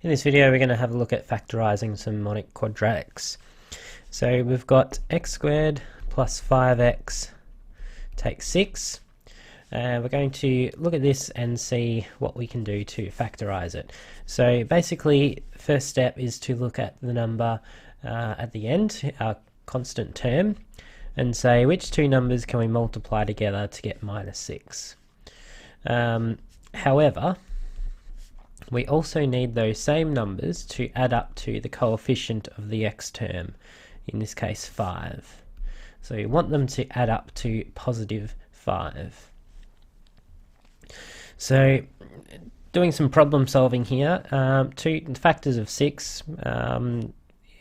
In this video we're going to have a look at factorising some monic quadratics. So we've got x squared plus 5x take 6. We're going to look at this and see what we can do to factorise it. So basically, first step is to look at the number at the end, our constant term, and say which two numbers can we multiply together to get minus 6. However, we also need those same numbers to add up to the coefficient of the x term, in this case 5. So we want them to add up to positive 5. So doing some problem solving here, two factors of 6,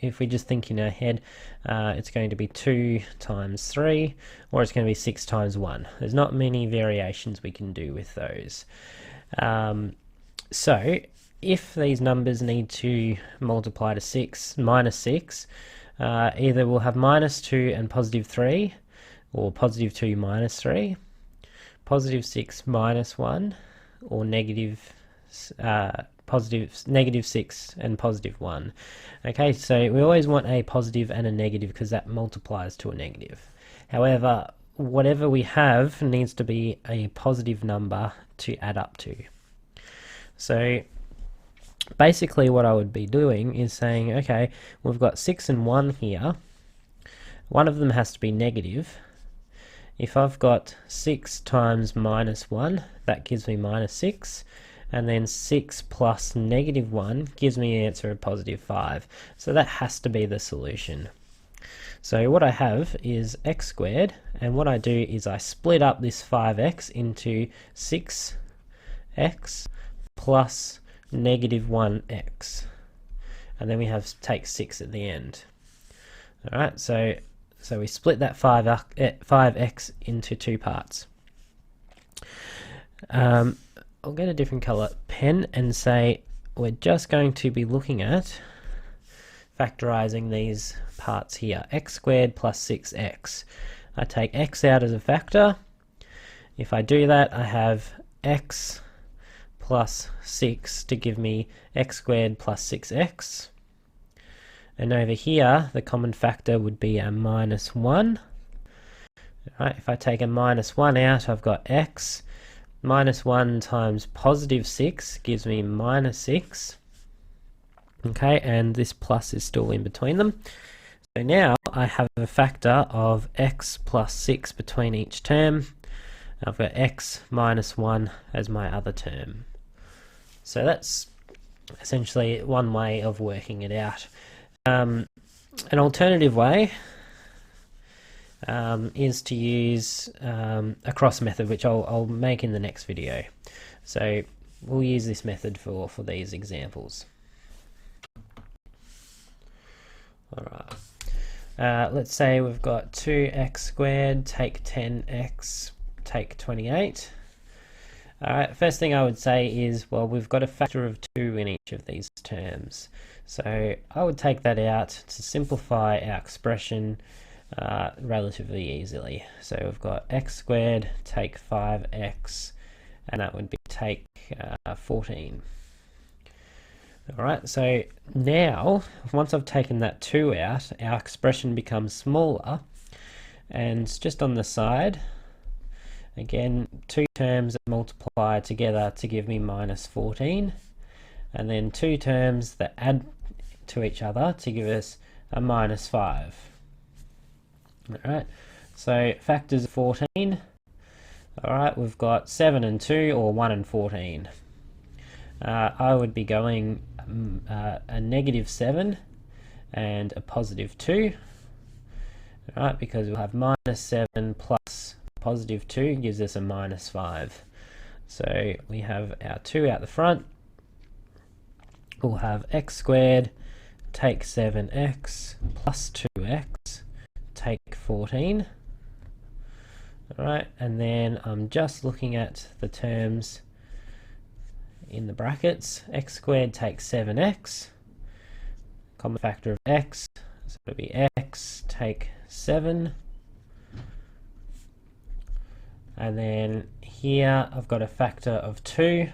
if we just think in our head, it's going to be 2 times 3, or it's going to be 6 times 1. There's not many variations we can do with those. So if these numbers need to multiply to minus 6, either we'll have minus 2 and positive 3, or positive 2 minus 3, positive 6 minus 1, or negative 6 and positive 1. Okay, so we always want a positive and a negative because that multiplies to a negative. However, whatever we have needs to be a positive number to add up to. So basically what I would be doing is saying, okay, we've got 6 and 1 here. One of them has to be negative. If I've got 6 times minus 1, that gives me minus 6. And then 6 plus negative 1 gives me an answer of positive 5. So that has to be the solution. So what I have is x squared, and what I do is I split up this 5x into 6x plus negative 1x, and then we have take 6 at the end. Alright, so we split that 5x into two parts. I'll get a different color pen and say we're just going to be looking at factorizing these parts here. X squared plus 6x. I take x out as a factor. If I do that, I have x plus 6 to give me x squared plus 6x. And over here, the common factor would be a minus 1. Right, if I take a minus 1 out, I've got x. Minus 1 times positive 6 gives me minus 6. Okay, and this plus is still in between them. So now I have a factor of x plus 6 between each term. I've got x minus 1 as my other term. So that's essentially one way of working it out. An alternative way is to use a cross method, which I'll make in the next video. So we'll use this method for these examples. Alright, let's say we've got 2x squared take 10x take 28. Alright, first thing I would say is, well, we've got a factor of 2 in each of these terms. So I would take that out to simplify our expression relatively easily. So we've got x squared take 5x, and that would be take 14. Alright, so now, once I've taken that 2 out, our expression becomes smaller, and just on the side, again, 2 terms that multiply together to give me minus 14, and then 2 terms that add to each other to give us a minus 5. Alright, so factors of 14. Alright, we've got 7 and 2, or 1 and 14. I would be going a negative 7 and a positive 2. Alright, because we'll have minus 7 plus positive 2 gives us a minus 5. So we have our 2 out the front. We'll have x squared take 7x plus 2x take 14. Alright, and then I'm just looking at the terms in the brackets. X squared take 7x, common factor of x, so it'll be x take 7. And then here I've got a factor of 2,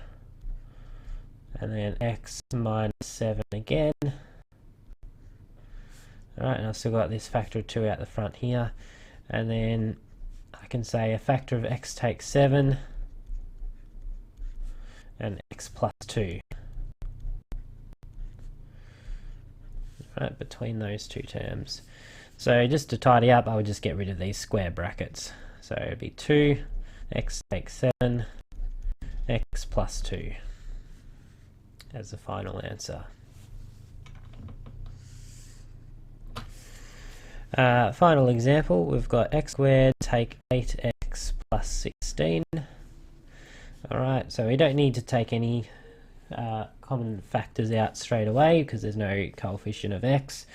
and then x minus 7 again. Alright, and I've still got this factor of 2 out the front here, and then I can say a factor of x takes 7 and x plus 2. Right, between those two terms. So just to tidy up, I would just get rid of these square brackets. So it would be 2, x takes 7, x plus 2 as the final answer. Final example, we've got x squared take 8x plus 16. Alright, so we don't need to take any common factors out straight away because there's no coefficient of x,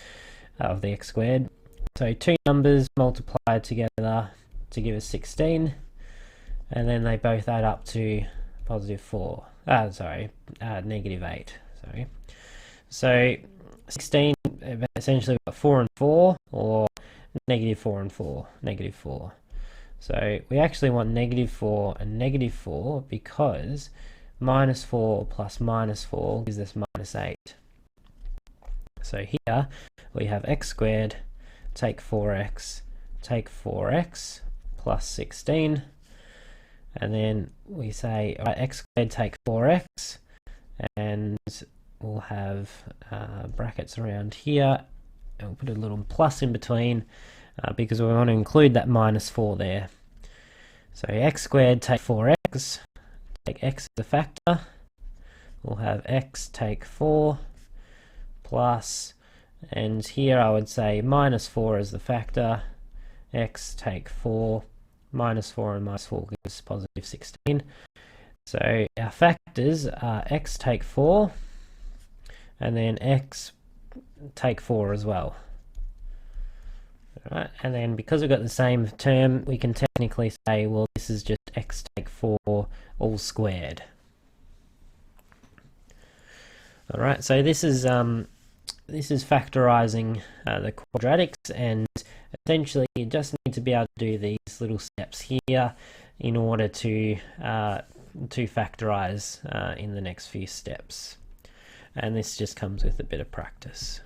of the x squared. So two numbers multiplied together to give us 16, and then they both add up to positive 4. Negative 8. Sorry. So 16, essentially we've got 4 and 4, or negative 4 and 4, negative 4. So we actually want negative 4 and negative 4 because minus 4 plus minus 4 gives us minus 8. So here we have x squared, take 4x plus 16, and then we say, all right, x squared take 4x, and we'll have brackets around here, and we'll put a little plus in between because we want to include that minus 4 there. So x squared take 4x, take x as a factor, we'll have x take 4 plus, and here I would say minus 4 as the factor, x take 4, minus 4 and minus 4 gives positive 16. So our factors are x take 4 and then x take 4 as well. Alright, and then because we've got the same term, we can technically say, well, this is just x take 4 all squared. Alright, so this is factorising the quadratics, and essentially you just need to be able to do these little steps here in order to factorise in the next few steps. And this just comes with a bit of practice.